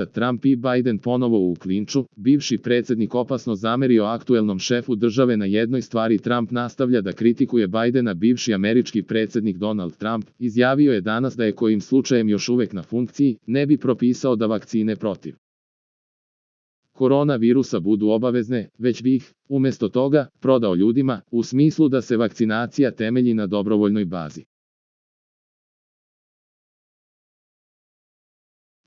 Trump i Biden ponovo u klinču, bivši predsjednik opasno zamerio aktuelnom šefu države na jednoj stvari. Trump nastavlja da kritikuje Bidena. Bivši američki predsjednik Donald Trump izjavio je danas da je kojim slučajem još uvek na funkciji, ne bi propisao da vakcine protiv koronavirusa budu obavezne, već bi ih, umjesto toga, prodao ljudima, u smislu da se vakcinacija temelji na dobrovoljnoj bazi.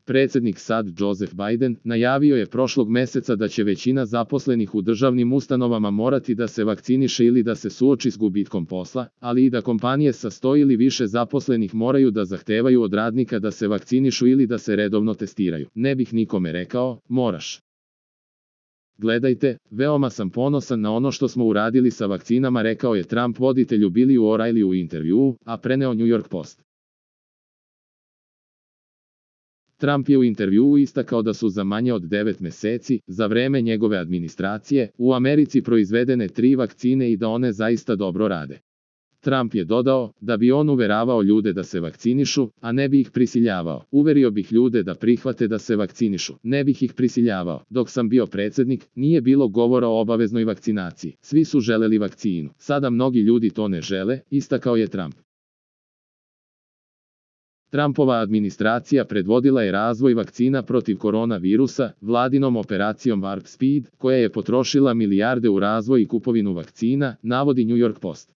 Predsjednik SAD Joseph Biden najavio je prošlog meseca da će većina zaposlenih u državnim ustanovama morati da se vakciniše ili da se suoči s gubitkom posla, ali i da kompanije sa 100 ili više zaposlenih moraju da zahtevaju od radnika da se vakcinišu ili da se redovno testiraju. Ne bih nikome rekao, moraš. Gledajte, veoma sam ponosan na ono što smo uradili sa vakcinama, rekao je Trump voditelju Billu O'Reilly u intervjuu, a preneo New York Post. Trump je u intervjuu istakao da su za manje od 9 meseci, za vreme njegove administracije, u Americi proizvedene 3 vakcine i da one zaista dobro rade. Trump je dodao, da bi on uveravao ljude da se vakcinišu, a ne bi ih prisiljavao. Uverio bih ljude da prihvate da se vakcinišu, ne bih ih prisiljavao. Dok sam bio predsjednik, nije bilo govora o obaveznoj vakcinaciji. Svi su želeli vakcinu. Sada mnogi ljudi to ne žele, istakao je Trump. Trumpova administracija predvodila je razvoj vakcina protiv koronavirusa, vladinom operacijom Warp Speed, koja je potrošila milijarde u razvoj i kupovinu vakcina, navodi New York Post.